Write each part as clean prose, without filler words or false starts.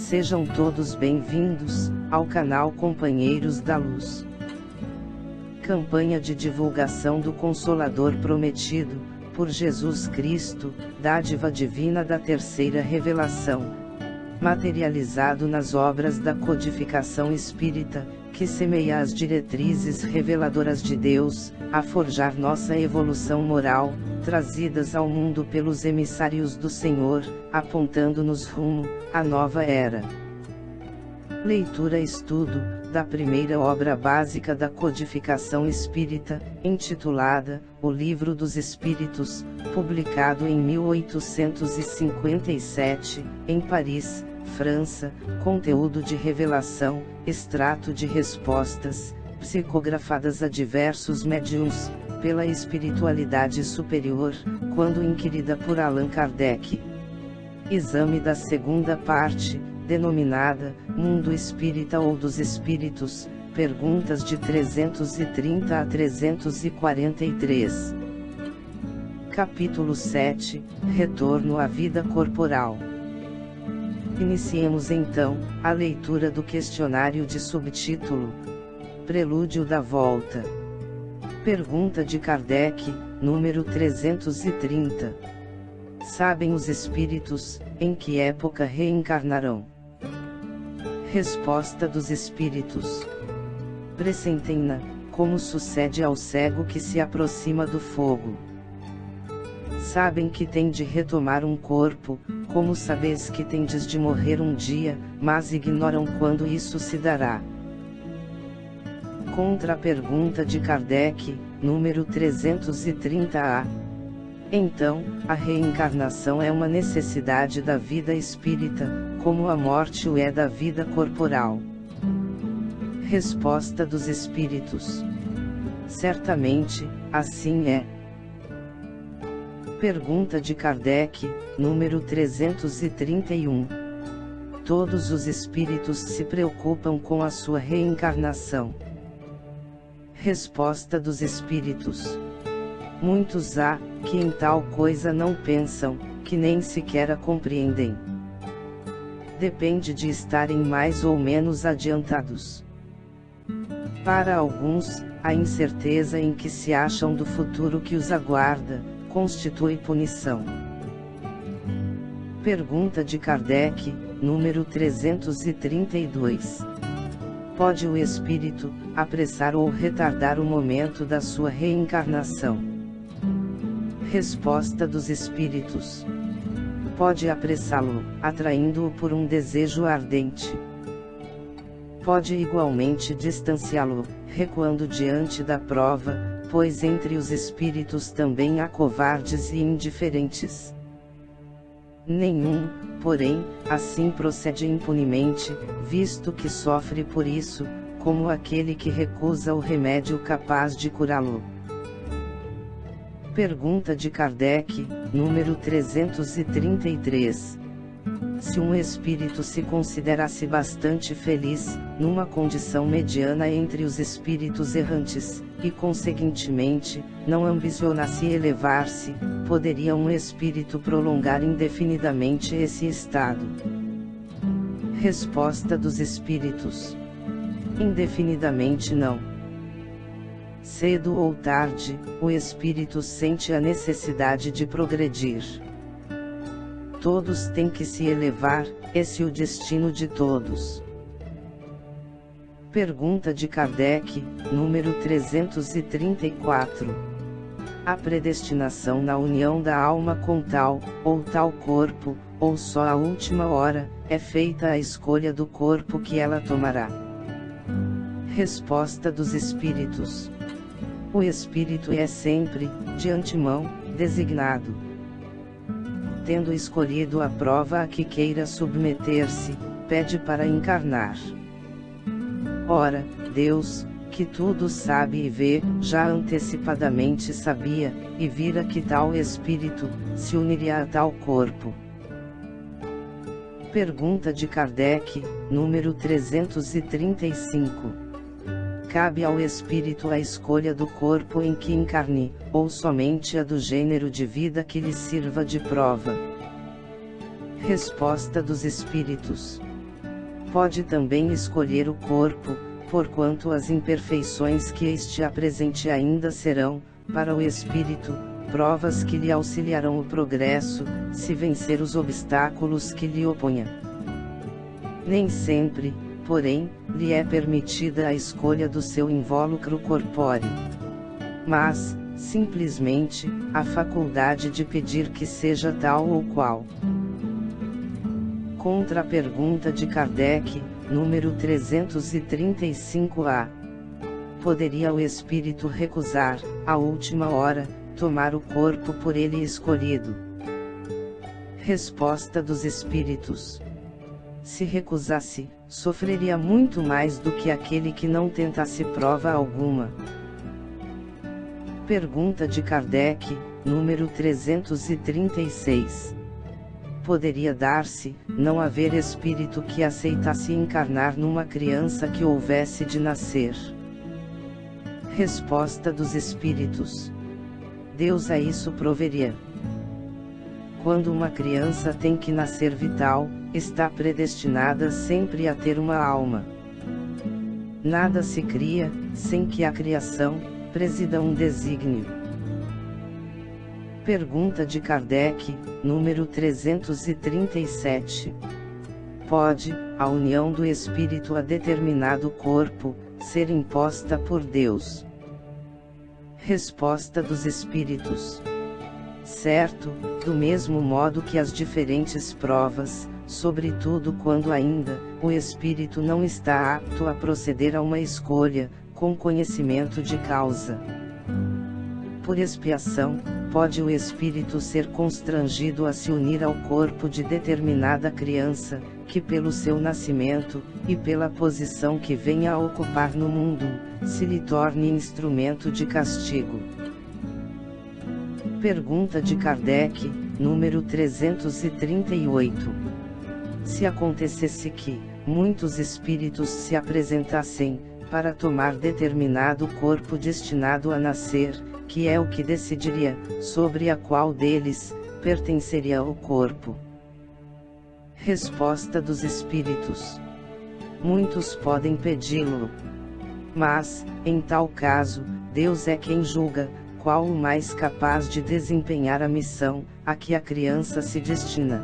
Sejam todos bem-vindos ao canal Companheiros da Luz. Campanha de divulgação do Consolador Prometido, por Jesus Cristo, dádiva divina da terceira revelação, materializado nas obras da codificação espírita, que semeia as diretrizes reveladoras de Deus, a forjar nossa evolução moral, trazidas ao mundo pelos emissários do Senhor, apontando-nos rumo à nova era. Leitura-estudo da primeira obra básica da codificação espírita, intitulada O Livro dos Espíritos, publicado em 1857, em Paris, França. Conteúdo de revelação, extrato de respostas, psicografadas a diversos médiuns, pela espiritualidade superior, quando inquirida por Allan Kardec. Exame da segunda parte, denominada Mundo Espírita ou dos Espíritos, perguntas de 330 a 343. Capítulo 7, Retorno à vida corporal. Iniciemos então a leitura do questionário de subtítulo Prelúdio da Volta. Pergunta de Kardec, número 330. Sabem os espíritos em que época reencarnarão? Resposta dos espíritos: pressentem-na, como sucede ao cego que se aproxima do fogo. Sabem que tem de retomar um corpo, como sabeis que tendes de morrer um dia, mas ignoram quando isso se dará. Contra a pergunta de Kardec, número 330-A. Então, a reencarnação é uma necessidade da vida espírita, como a morte o é da vida corporal. Resposta dos espíritos: certamente, assim é. Pergunta de Kardec, número 331. Todos os espíritos se preocupam com a sua reencarnação. Resposta dos espíritos: muitos há, que em tal coisa não pensam, que nem sequer a compreendem. Depende de estarem mais ou menos adiantados. Para alguns, a incerteza em que se acham do futuro que os aguarda, constitui punição. Pergunta de Kardec, número 332. Pode o espírito apressar ou retardar o momento da sua reencarnação? Resposta dos espíritos: pode apressá-lo, atraindo-o por um desejo ardente. Pode igualmente distanciá-lo, recuando diante da prova, pois entre os espíritos também há covardes e indiferentes. Nenhum, porém, assim procede impunemente, visto que sofre por isso, como aquele que recusa o remédio capaz de curá-lo. Pergunta de Kardec, número 333. Se um espírito se considerasse bastante feliz, numa condição mediana entre os espíritos errantes, e conseguintemente, não ambicionasse elevar-se, poderia um espírito prolongar indefinidamente esse estado? Resposta dos espíritos: indefinidamente não. Cedo ou tarde, o espírito sente a necessidade de progredir. Todos têm que se elevar, esse é o destino de todos. Pergunta de Kardec, número 334. A predestinação na união da alma com tal, ou tal corpo, ou só a última hora, é feita a escolha do corpo que ela tomará? Resposta dos espíritos: o espírito é sempre, de antemão, designado. Tendo escolhido a prova a que queira submeter-se, pede para encarnar. Ora, Deus, que tudo sabe e vê, já antecipadamente sabia, e vira que tal espírito se uniria a tal corpo. Pergunta de Kardec, número 335. Cabe ao espírito a escolha do corpo em que encarne, ou somente a do gênero de vida que lhe sirva de prova? Resposta dos espíritos: Pode também escolher o corpo, porquanto as imperfeições que este apresente ainda serão, para o espírito, provas que lhe auxiliarão o progresso, se vencer os obstáculos que lhe oponha. Nem sempre, porém, lhe é permitida a escolha do seu invólucro corpóreo. Mas, simplesmente, a faculdade de pedir que seja tal ou qual. Contra a pergunta de Kardec, número 335-A. Poderia o espírito recusar, à última hora, tomar o corpo por ele escolhido? Resposta dos espíritos: se recusasse, sofreria muito mais do que aquele que não tentasse prova alguma. Pergunta de Kardec, número 336. Poderia dar-se, não haver espírito que aceitasse encarnar numa criança que houvesse de nascer? Resposta dos espíritos: Deus a isso proveria. Quando uma criança tem que nascer vital, está predestinada sempre a ter uma alma. Nada se cria, sem que a criação presida um desígnio. Pergunta de Kardec, número 337. Pode, a união do espírito a determinado corpo, ser imposta por Deus? Resposta dos espíritos: certo, do mesmo modo que as diferentes provas, sobretudo quando ainda, o espírito não está apto a proceder a uma escolha, com conhecimento de causa. Por expiação, pode o espírito ser constrangido a se unir ao corpo de determinada criança, que pelo seu nascimento, e pela posição que venha a ocupar no mundo, se lhe torne instrumento de castigo. Pergunta de Kardec, número 338. Se acontecesse que muitos espíritos se apresentassem, para tomar determinado corpo destinado a nascer, que é o que decidiria, sobre a qual deles, pertenceria o corpo? Resposta dos espíritos: muitos podem pedi-lo. Mas, em tal caso, Deus é quem julga, qual o mais capaz de desempenhar a missão, a que a criança se destina.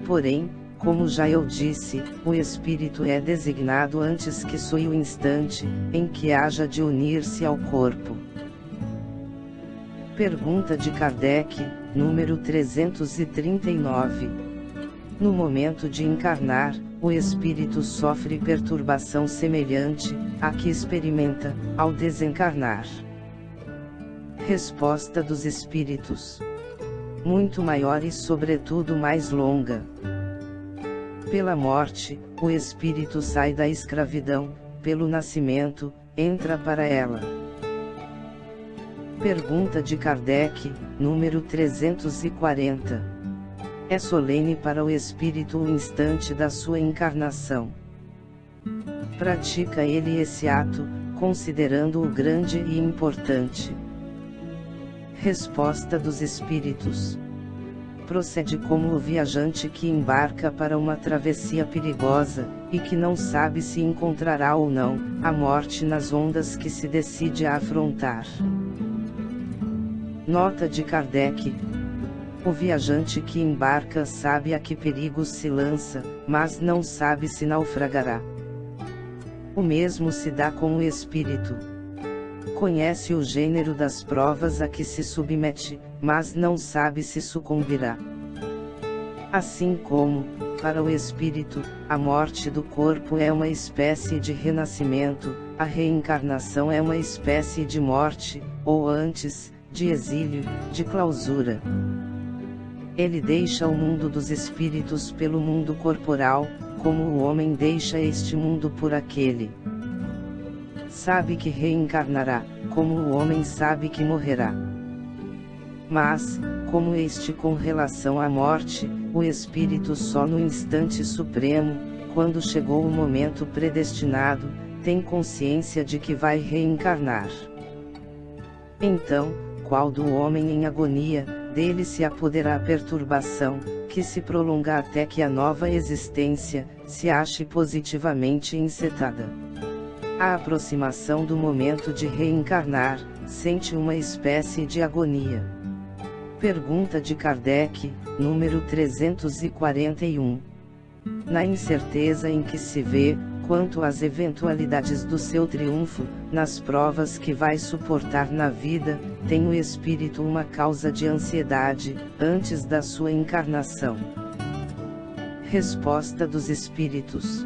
Porém, como já eu disse, o espírito é designado antes que soe o instante, em que haja de unir-se ao corpo. Pergunta de Kardec, número 339. No momento de encarnar, o espírito sofre perturbação semelhante à que experimenta, ao desencarnar? Resposta dos espíritos: muito maior e sobretudo mais longa. Pela morte, o espírito sai da escravidão, pelo nascimento, entra para ela. Pergunta de Kardec, número 340. É solene para o espírito o instante da sua encarnação? Pratica ele esse ato, considerando-o grande e importante? Resposta dos espíritos: procede como o viajante que embarca para uma travessia perigosa, e que não sabe se encontrará ou não a morte nas ondas que se decide a afrontar. Nota de Kardec: o viajante que embarca sabe a que perigos se lança, mas não sabe se naufragará. O mesmo se dá com o espírito. Conhece o gênero das provas a que se submete, mas não sabe se sucumbirá. Assim como, para o espírito, a morte do corpo é uma espécie de renascimento, a reencarnação é uma espécie de morte, ou antes, de exílio, de clausura. Ele deixa o mundo dos espíritos pelo mundo corporal, como o homem deixa este mundo por aquele. Sabe que reencarnará, como o homem sabe que morrerá. Mas, como este com relação à morte, o espírito só no instante supremo, quando chegou o momento predestinado, tem consciência de que vai reencarnar. Então, qual do homem em agonia, dele se apoderará a perturbação, que se prolonga até que a nova existência se ache positivamente encetada. A aproximação do momento de reencarnar, sente uma espécie de agonia. Pergunta de Kardec, número 341. Na incerteza em que se vê, quanto às eventualidades do seu triunfo, nas provas que vai suportar na vida, tem o espírito uma causa de ansiedade, antes da sua encarnação? Resposta dos espíritos: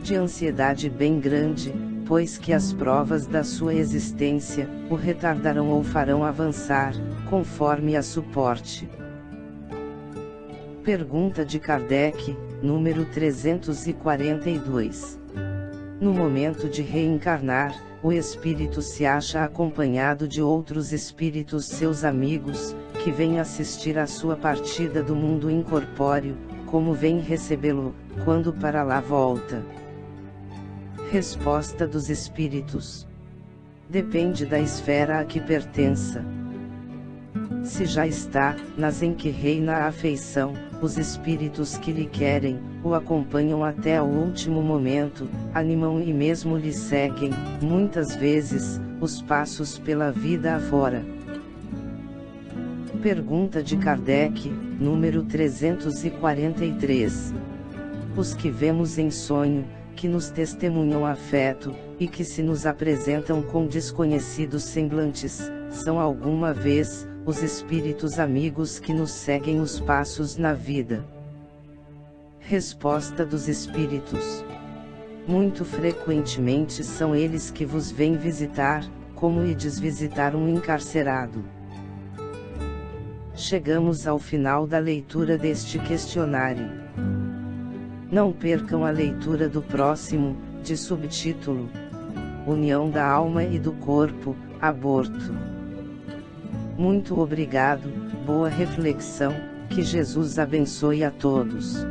de ansiedade bem grande, pois que as provas da sua existência o retardarão ou farão avançar, conforme a suporte. Pergunta de Kardec, número 342. No momento de reencarnar, o espírito se acha acompanhado de outros espíritos seus amigos, que vêm assistir à sua partida do mundo incorpóreo, como vem recebê-lo, quando para lá volta? Resposta dos espíritos: depende da esfera a que pertença. Se já está nas em que reina a afeição, os espíritos que lhe querem, o acompanham até ao último momento, animam e mesmo lhe seguem, muitas vezes, os passos pela vida afora. Pergunta de Kardec, número 343. Os que vemos em sonho, que nos testemunham afeto, e que se nos apresentam com desconhecidos semblantes, são alguma vez os espíritos amigos que nos seguem os passos na vida? Resposta dos espíritos: muito frequentemente são eles que vos vêm visitar, como ides visitar um encarcerado. Chegamos ao final da leitura deste questionário. Não percam a leitura do próximo, de subtítulo: União da Alma e do Corpo, Aborto. Muito obrigado, boa reflexão, que Jesus abençoe a todos.